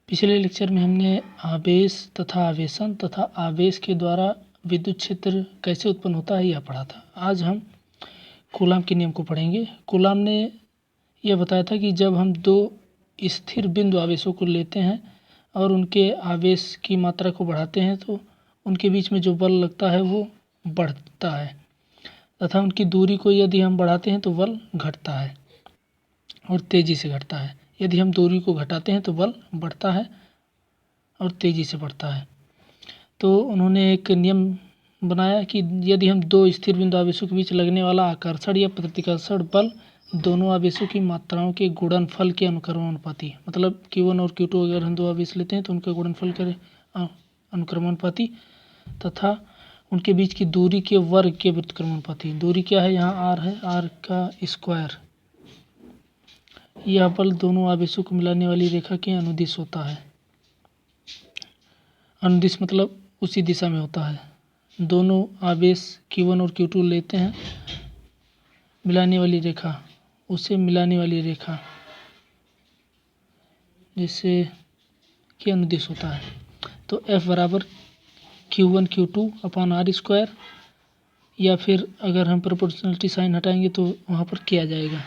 पिछले लेक्चर में हमने आवेश तथा आवेशन तथा आवेश के द्वारा विद्युत क्षेत्र कैसे उत्पन्न होता है यह पढ़ा था। आज हम कूलाम के नियम को पढ़ेंगे। कूलाम ने यह बताया था कि जब हम दो स्थिर बिंदु आवेशों को लेते हैं और उनके आवेश की मात्रा को बढ़ाते हैं तो उनके बीच में जो बल लगता है वो बढ़ता है तथा उनकी दूरी को यदि हम बढ़ाते हैं तो बल घटता है और तेज़ी से घटता है। यदि हम दूरी को घटाते हैं तो बल बढ़ता है और तेज़ी से बढ़ता है। तो उन्होंने एक नियम बनाया कि यदि हम दो स्थिर बिंदु आवेशों के बीच लगने वाला आकर्षण या प्रतिकर्षण बल दोनों आवेशों की मात्राओं के गुणनफल के अनुक्रमानुपाती, मतलब Q1 और Q2 अगर हम दो आवेश लेते हैं तो उनका गुणनफल करें अनुक्रमानुपाती तथा उनके बीच की दूरी के वर्ग के व्युत्क्रमानुपाती। दूरी क्या है, यहाँ r है, r का स्क्वायर। यह बल दोनों आवेशों को मिलाने वाली रेखा के अनुदिश होता है। अनुदिश मतलब उसी दिशा में होता है। दोनों आवेश Q1 और Q2 लेते हैं, मिलाने वाली रेखा, उसे मिलाने वाली रेखा जिससे कि अनुदिश होता है। तो F बराबर Q1 Q2 upon R square, या फिर अगर हम प्रोपोर्शनलिटी साइन हटाएंगे तो वहाँ पर किया जाएगा।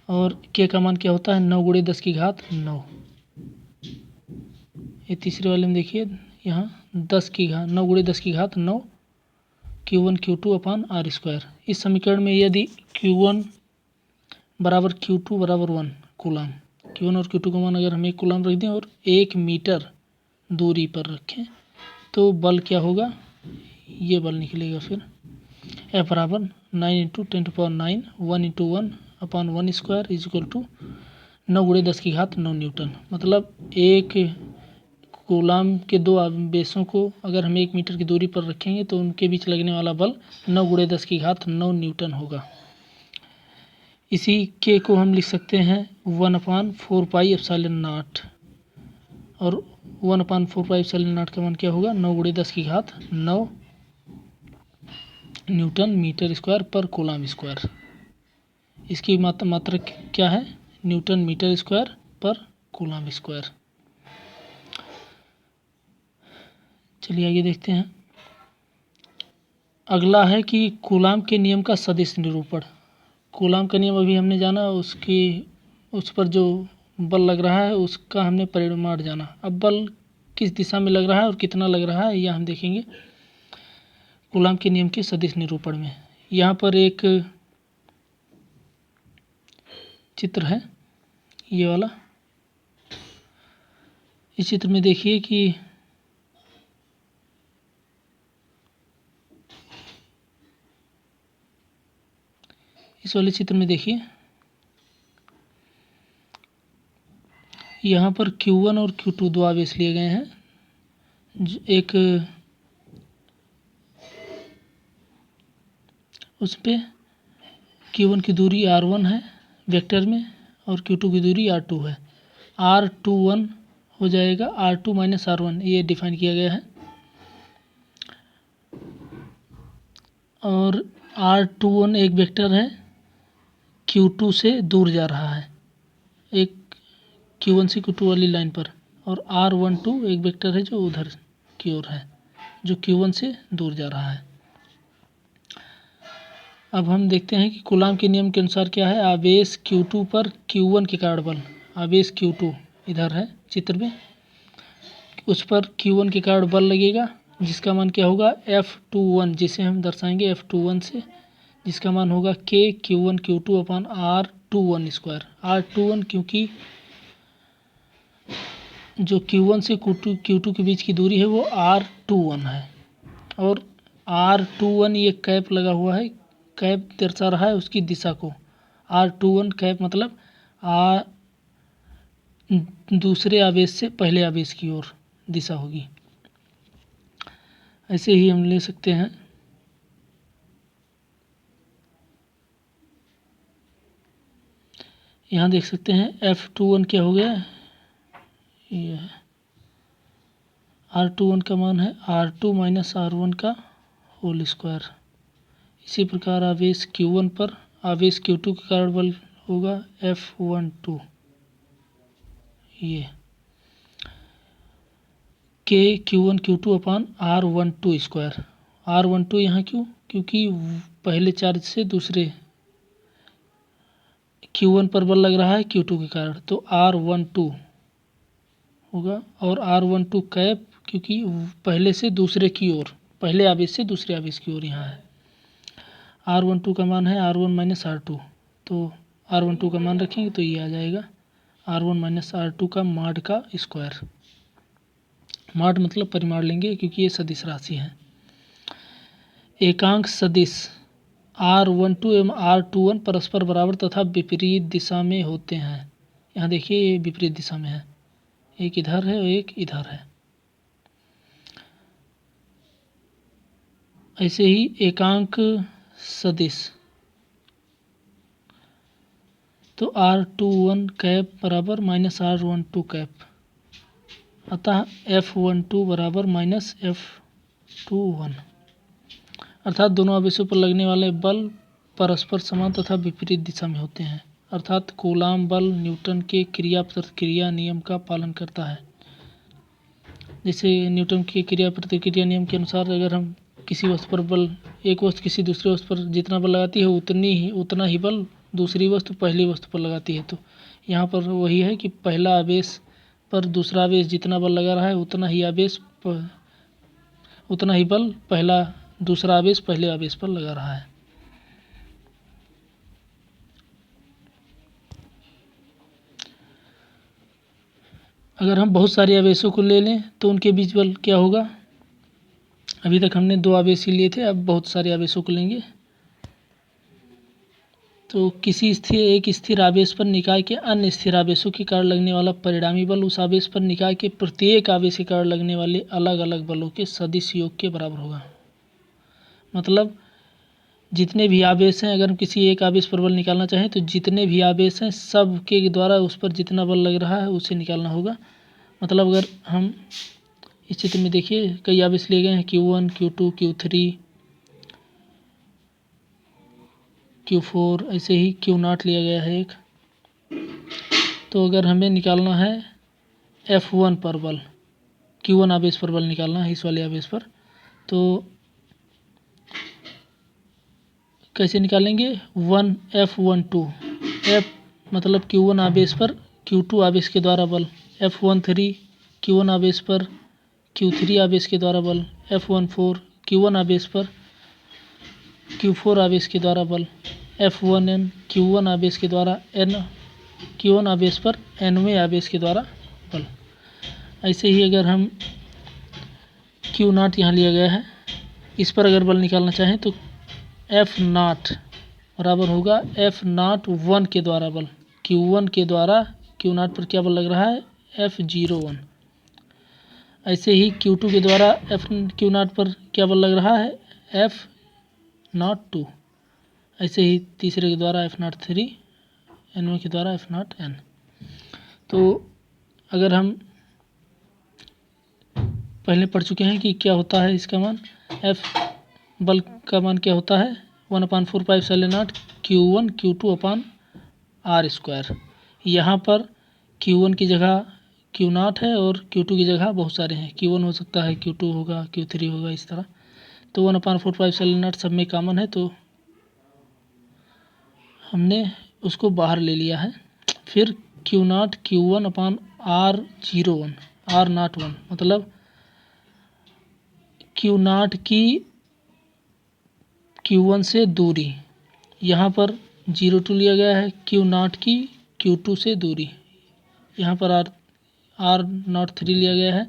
और K का मान क्या होता है, 9 गुणे 10 की घात 9। ये तीसरे वाले में देखिए, यहाँ 9 गुणे 10 की घात 9 Q1 Q2 upon R square. इस समीकरण में यदि Q1 बराबर Q2 बराबर 1 कूलाम, Q1 और Q2 का मान अगर हम 1 कूलाम रख दें और 1 मीटर दूरी पर रखें तो बल क्या होगा, ये बल निकलेगा। फिर F बराबर 9 × 10⁹ 1 × 1 upon 1 square is equal to 9 गुणे 10 की घात 9 न्यूटन। मतलब एक कूलाम के दो आवेशों को अगर हम 1 मीटर की दूरी पर रखेंगे तो उनके बीच लगने वाला बल 9 गुणे 10 की घात 9 न्यूटन होगा। इसी K को हम लिख सकते हैं 1/4 पाई एप्सिलॉन नॉट, और 1/4 पाई एप्सिलॉन नॉट का मान क्या होगा, 9 गुणे 10 की घात 9 न्यूटन मीटर स्क्वायर पर कूलाम स्क्वायर। इसकी मात्रा क्या है, न्यूटन मीटर स्क्वायर पर कूलाम स्क्वायर। चलिए आगे देखते हैं। अगला है कि कूलाम के नियम का सदिश निरूपण। कूलाम का नियम अभी हमने जाना, उस पर जो बल लग रहा है उसका हमने परिमाण जाना। अब बल किस दिशा में लग रहा है और कितना लग रहा है यह हम देखेंगे कूलाम के नियम के सदिश निरूपण में। यहाँ पर एक चित्र है, ये वाला। इस चित्र में देखिए कि इस वाले चित्र में देखिए यहाँ पर Q1 और Q2 दो आवेश लिए गए हैं। एक उस पे Q1 की दूरी R1 है वेक्टर में और Q2 की दूरी R2 है। R21 हो जाएगा R2 माइनस R1, ये डिफाइन किया गया है। और R21 एक वेक्टर है, Q2 से दूर जा रहा है, एक Q1 से Q2 वाली लाइन पर। और R12 एक वेक्टर है जो उधर की ओर है, जो Q1 से दूर जा रहा है। अब हम देखते हैं कि कूलाम के नियम के अनुसार क्या है। आवेश Q2 पर Q1 के कारण बल, आवेश Q2 इधर है चित्र में, उस पर Q1 के कारण बल लगेगा जिसका मान क्या होगा, F21, जिसे हम दर्शाएंगे F21 से, जिसका मान होगा K Q1 Q2 upon R21 square. R21 क्योंकि जो Q1 से Q2 के बीच की दूरी है वो R21 है, और R21 ये कैप लगा हुआ है, कैप दर्शा रहा है उसकी दिशा को। R21 कैप मतलब दूसरे आवेश से पहले आवेश की ओर दिशा होगी। ऐसे ही हम ले सकते हैं यहाँ देख सकते हैं F21 क्या हो गया, ये है R21 का मान है R2 माइनस R1 का होल स्क्वायर। इसी प्रकार आवेश Q1 पर आवेश Q2 के कारण बल होगा F12, ये। के Q1 Q2 अपान R12 स्क्वायर। R12 यहाँ क्यों? क्योंकि पहले चार्ज से दूसरे Q1 पर बल लग रहा है Q2 के कारण, तो R12 होगा। और R12 कैप क्योंकि पहले से दूसरे की ओर, पहले आवेश से दूसरे आवेश की ओर यहाँ है। R12 का मान है R1 माइनस R2, तो R12 का मान रखेंगे तो ये आ जाएगा R1 माइनस R2 का मॉड का स्क्वायर। मॉड मतलब परिमाण लेंगे क्योंकि ये सदिश राशि है। एकांक सदिश R12 एवं R21 परस्पर बराबर तथा विपरीत दिशा में होते हैं। यहाँ देखिए ये विपरीत दिशा में है, एक इधर है और एक इधर है। ऐसे ही एकांक सदिश तो R21 कैप बराबर माइनस R12 कैप, अतः F12 बराबर माइनस F21, अर्थात दोनों आवेशों पर लगने वाले बल परस्पर समान तथा विपरीत दिशा में होते हैं। अर्थात कूलाम बल न्यूटन के क्रिया प्रतिक्रिया नियम का पालन करता है। जैसे न्यूटन के क्रिया प्रतिक्रिया नियम के अनुसार अगर हम किसी वस्तु पर बल, एक वस्तु किसी दूसरी वस्तु पर जितना बल लगाती है उतना ही बल दूसरी वस्तु पहली वस्तु पर लगाती है। तो यहाँ पर वही है कि पहला आवेश पर दूसरा आवेश जितना बल लगा रहा है उतना ही बल दूसरा आवेश पहले आवेश पर लगा रहा है। अगर हम बहुत सारे आवेशों को ले लें तो उनके बीच बल क्या होगा? अभी तक हमने 2 आवेश ही लिए थे, अब बहुत सारे आवेशों को लेंगे। तो किसी एक स्थिर आवेश पर निकाय के अन्य स्थिर आवेशों के कारण लगने वाला परिणामी बल उस आवेश पर निकाय के प्रत्येक आवेश के कारण लगने वाले अलग अलग बलों के सदिश योग के बराबर होगा। मतलब जितने भी आवेश हैं, अगर हम किसी एक आवेश पर बल निकालना चाहें तो जितने भी आवेश हैं सब के द्वारा उस पर जितना बल लग रहा है उसे निकालना होगा। मतलब अगर हम इस चित्र में देखिए कई आवेश लिए गए हैं, Q1 Q2 Q3 Q4, ऐसे ही Q0 लिया गया है एक। तो अगर हमें निकालना है F1 पर बल, Q1 आवेश पर बल निकालना है इस वाले आवेश पर, तो कैसे निकालेंगे? 1 F12 F मतलब Q1 आवेश पर Q2 आवेश के द्वारा बल, F13 Q1 आवेश पर Q3 आवेश के द्वारा बल, F14 Q1 आवेश पर Q4 आवेश के द्वारा बल, F1n Q1 आवेश के द्वारा Q1 आवेश पर nवें आवेश के द्वारा बल। ऐसे ही अगर हम Q0 यहाँ लिया गया है, इस पर अगर बल निकालना चाहें तो F0 बराबर होगा F01 के द्वारा बल, Q1 के द्वारा Q0 पर क्या बल लग रहा है? F01। ऐसे ही Q2 के द्वारा Q0 पर क्या बल लग रहा है? F02। ऐसे ही तीसरे के द्वारा F03, nवें के द्वारा F0n। तो अगर हम पहले पढ़ चुके हैं कि क्या होता है इसका मान, F बल का मान क्या होता है? 1/4πε0 Q1 Q2 अपान R स्क्वायर। यहाँ पर Q1 की जगह Q0 है और Q2 की जगह बहुत सारे हैं, Q1 हो सकता है, Q2 होगा, Q3 होगा, इस तरह। तो 1/4πε0 सब में कॉमन है तो हमने उसको बाहर ले लिया है। फिर Q0 Q1 अपान R01 मतलब Q0 की Q1 से दूरी, यहाँ पर 02 लिया गया है, Q0 की Q2 से दूरी, यहाँ पर R03 लिया गया है,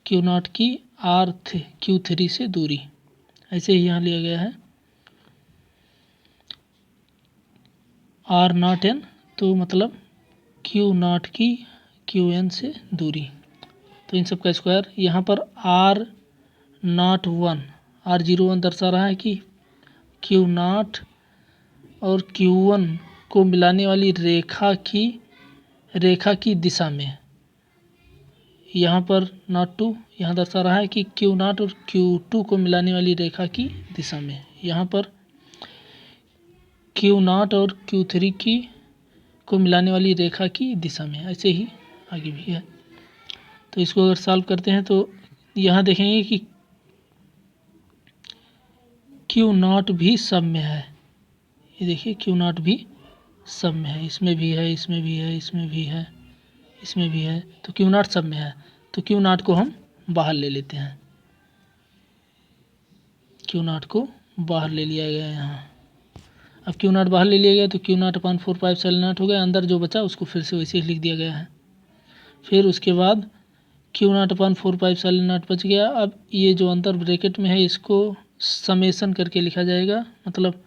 Q0 की Q3 से दूरी। ऐसे ही यहाँ लिया गया है R0n, तो मतलब Q0 की Qn से दूरी, तो इन सब का स्क्वायर। यहाँ पर R01 दर्शा रहा है कि Q0 और Q1 को मिलाने वाली रेखा की दिशा में। यहाँ पर 02 यहाँ दर्शा रहा है कि Q0 और Q2 को मिलाने वाली रेखा की दिशा में। यहाँ पर Q0 और Q3 को मिलाने वाली रेखा की दिशा में। ऐसे ही आगे भी है। तो तो इसको अगर सॉल्व करते हैं तो यहाँ देखेंगे कि क्यू नॉट भी सब में है। ये देखिए क्यू नॉट भी सब में है, इसमें भी है, इसमें भी है, इसमें भी है, इसमें भी है, तो क्यू नॉट सब में है। तो क्यू नॉट को हम बाहर ले लेते हैं, क्यू नॉट को बाहर ले लिया गया है यहाँ। अब क्यू नॉट बाहर ले लिया गया तो क्यू नॉट अपॉन 4πε0 हो गया, अंदर जो बचा उसको फिर से वैसे ही लिख दिया गया है। फिर उसके बाद क्यू नॉट अपॉन 4πε0 बच गया। अब ये जो अंदर ब्रैकेट में है इसको समेसन करके लिखा जाएगा, मतलब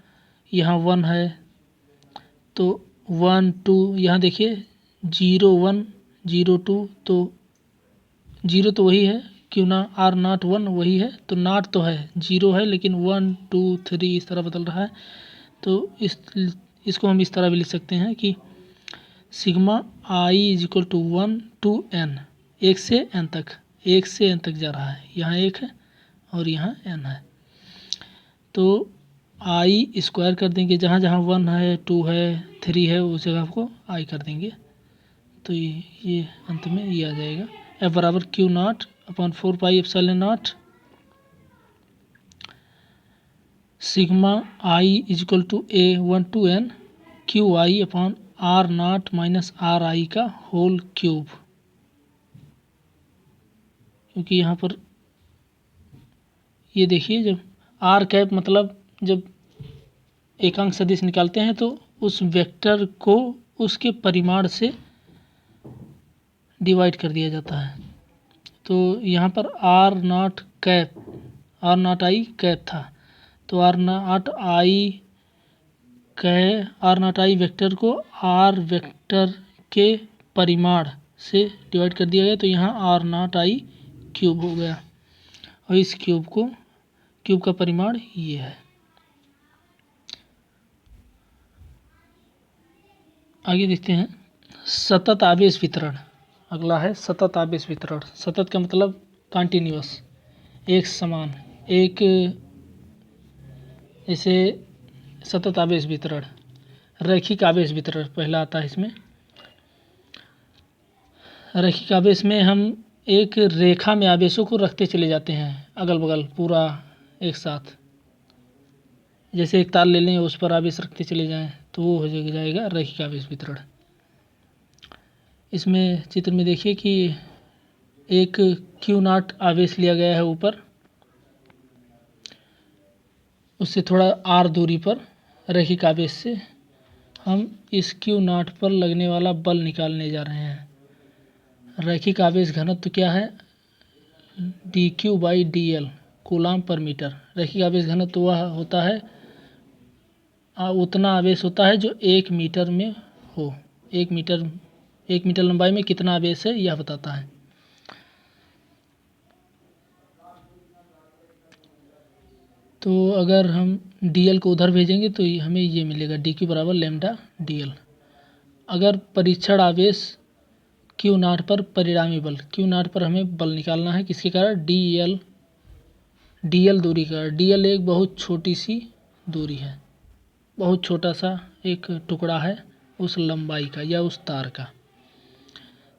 यहाँ 1 है तो 1 2, यहाँ देखिए 0 1 0 2, तो 0 तो वही है, क्यों ना आर नॉट 1 वही है, तो नॉट तो है 0 है लेकिन 1 2 3 इस तरह बदल रहा है। तो इसको हम इस तरह भी लिख सकते हैं कि sigma i is equal to 1 to n, 1 से n तक, 1 से n तक जा रहा है, यहाँ 1 है और यहाँ n है। तो आई स्क्वायर कर देंगे, जहाँ जहाँ 1 है 2 है 3 है उस जगह को आई कर देंगे, तो ये अंत में ये आ जाएगा F बराबर q naught upon 4πε0 sigma i is equal to A1 to n q i upon r naught minus r i का होल क्यूब। क्योंकि यहाँ पर ये देखिए जब आर कैप मतलब जब एकांक सदिश निकालते हैं तो उस वेक्टर को उसके परिमाण से डिवाइड कर दिया जाता है। तो यहाँ पर r naught cap, r naught i cap था, तो आर नॉट आई वेक्टर को आर वेक्टर के परिमाण से डिवाइड कर दिया गया, तो यहाँ आर नॉट आई क्यूब हो गया और इस क्यूब का परिमाण ये है। आगे देखते हैं सतत आवेश वितरण। अगला है सतत आवेश वितरण। सतत का मतलब कंटिन्यूअस, एक समान, एक ऐसे सतत आवेश वितरण। रैखिक आवेश वितरण पहला आता है इसमें। रैखिक आवेश में हम एक रेखा में आवेशों को रखते चले जाते हैं अगल बगल पूरा एक साथ, जैसे एक तार ले लें उस पर आवेश रखते चले जाएं तो वो हो जाएगा रैखिक आवेश वितरण। इसमें चित्र में देखिए कि एक क्यू नॉट आवेश लिया गया है ऊपर, उससे थोड़ा आर दूरी पर रैखिक आवेश से हम इस क्यू नॉट पर लगने वाला बल निकालने जा रहे हैं। रैखिक आवेश घनत्व क्या है, dq/dl कूलाम पर मीटर। रैखिक आवेश घनत्व वह होता है उतना आवेश होता है जो 1 मीटर में हो। 1 मीटर लंबाई में कितना आवेश है यह बताता है। तो अगर हम dl को उधर भेजेंगे तो हमें ये मिलेगा dq बराबर लैम्डा dl। अगर परीक्षण आवेश क्यू नॉट पर परिणामी बल, क्यू नॉट पर हमें बल निकालना है किसके कारण, dl दूरी का। dl एक बहुत छोटी सी दूरी है, बहुत छोटा सा एक टुकड़ा है उस लंबाई का या उस तार का।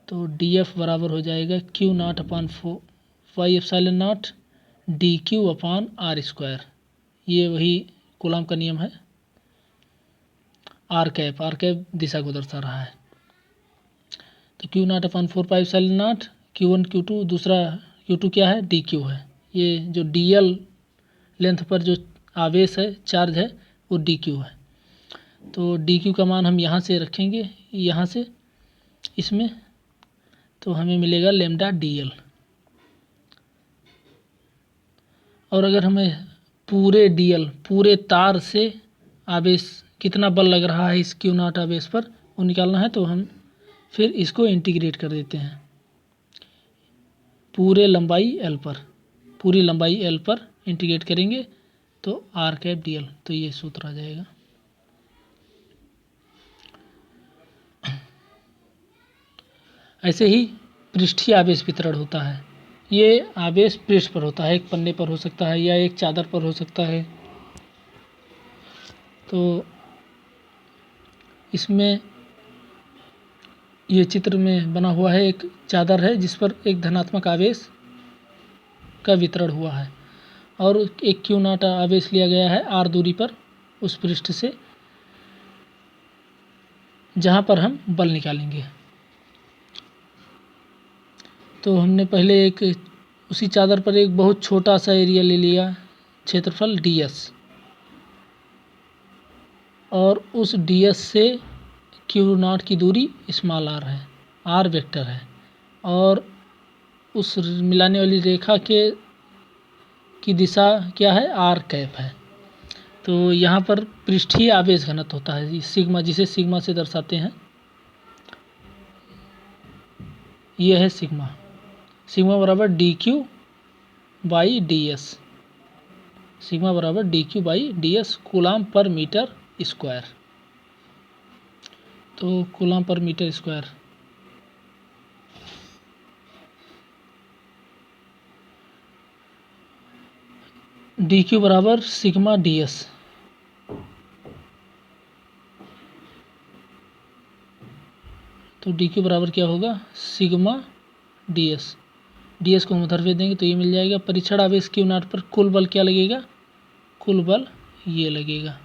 तो df बराबर हो जाएगा q naught upon 4πε0 dq upon r square. ये वही कूलाम का नियम है। आर कैप दिशा को दर्शा रहा है। तो Q naught upon 4πε0 Q1 Q2, दूसरा Q2 क्या है, dq है। ये जो dl लेंथ पर जो आवेश है, चार्ज है, वो dq है। तो dq का मान हम यहाँ से रखेंगे, यहाँ से इसमें, तो हमें मिलेगा लैम्डा dl। और अगर हमें पूरे तार से आवेश कितना बल लग रहा है इस क्यू नॉट आवेश पर वो निकालना है, तो हम फिर इसको इंटीग्रेट कर देते हैं पूरी लंबाई L पर इंटीग्रेट करेंगे तो आर कैप dl, तो ये सूत्र आ जाएगा। ऐसे ही पृष्ठीय आवेश वितरण होता है। ये आवेश पृष्ठ पर होता है, एक पन्ने पर हो सकता है या एक चादर पर हो सकता है। तो इसमें ये चित्र में बना हुआ है एक चादर है जिस पर एक धनात्मक आवेश का वितरण हुआ है और एक क्यू नॉट आवेश लिया गया है r दूरी पर उस पृष्ठ से जहाँ पर हम बल निकालेंगे। तो हमने पहले एक उसी चादर पर एक बहुत छोटा सा एरिया ले लिया, क्षेत्रफल ds, और उस ds से क्यू नॉट की दूरी स्मॉल r है, r वेक्टर है, और उस मिलाने वाली रेखा की दिशा क्या है, r कैप है। तो यहाँ पर पृष्ठीय आवेश घनत्व होता है सिग्मा, जिसे सिग्मा से दर्शाते हैं। यह है सिग्मा, सिग्मा बराबर d q by d s, sigma बराबर d q by d s coulomb पर मीटर स्क्वायर। तो कूलाम पर मीटर स्क्वायर डी क्यू बराबर सिग्मा डी एस, तो डी क्यू बराबर क्या होगा, sigma d s. D s को हम उधर भेज देंगे तो ये मिल जाएगा। परीक्षण आवेश क्यू नॉट पर कुल बल क्या लगेगा, कुल बल ये लगेगा,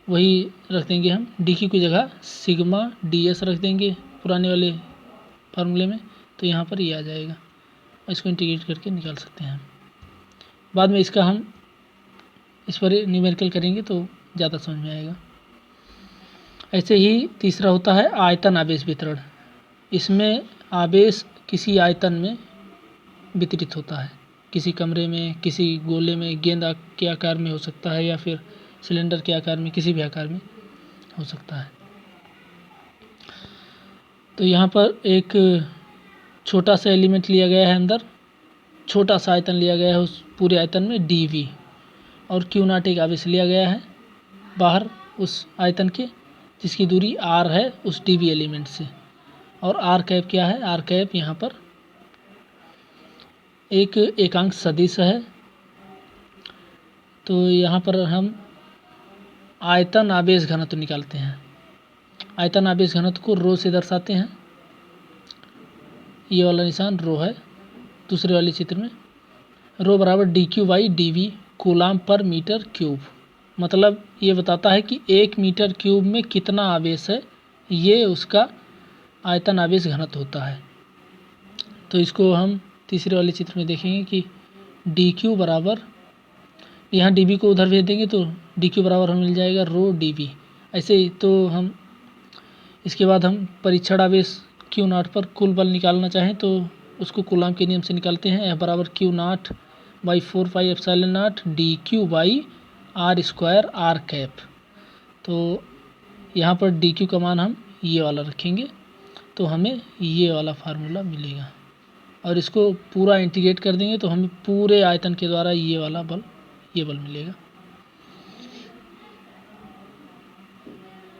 वही रख देंगे हम। डी क्यू की जगह सिग्मा डी एस रख देंगे पुराने वाले फार्मूले में, तो यहाँ पर ये आ जाएगा। इसको इंटीग्रेट करके निकाल सकते हैं। बाद में इसका हम इस पर न्यूमेरिकल करेंगे तो ज़्यादा समझ में आएगा। ऐसे ही तीसरा होता है आयतन आवेश वितरण। इसमें आवेश किसी आयतन में वितरित होता है, किसी कमरे में, किसी गोले में, गेंद के आकार में हो सकता है, या फिर सिलेंडर के आकार में, किसी भी आकार में हो सकता है। तो यहाँ पर एक छोटा सा एलिमेंट लिया गया है, अंदर छोटा सा आयतन लिया गया है, उस पूरे आयतन में dv, और क्यू नॉट एक आवेश लिया गया है बाहर उस आयतन के, जिसकी दूरी r है उस dv एलिमेंट से, और r कैप क्या है, r कैप यहाँ पर एक एकांक सदिश है। तो यहाँ पर हम आयतन आवेश घनत्व निकालते हैं। आयतन आवेश घनत्व को रो से दर्शाते हैं, ये वाला निशान रो है दूसरे वाले चित्र में। रो बराबर d q by d v coulomb पर मीटर क्यूब, मतलब ये बताता है कि 1 मीटर क्यूब में कितना आवेश है, ये उसका आयतन आवेश घनत्व होता है। तो इसको हम तीसरे वाले चित्र में देखेंगे कि डी क्यू बराबर, यहाँ डी बी को उधर भेज देंगे तो डी क्यू बराबर हमें मिल जाएगा रो डी बी। ऐसे ही तो हम इसके बाद हम परीक्षण आवेश क्यू नॉट पर कुल बल निकालना चाहें तो उसको कूलाम के नियम से निकालते हैं। F बराबर q naught by 4 pi epsilon naught d q by r square r cap. तो यहाँ पर डी क्यू का मान हम ये वाला रखेंगे तो हमें ये वाला फार्मूला मिलेगा, और इसको पूरा इंटीग्रेट कर देंगे तो हमें पूरे आयतन के द्वारा ये बल मिलेगा।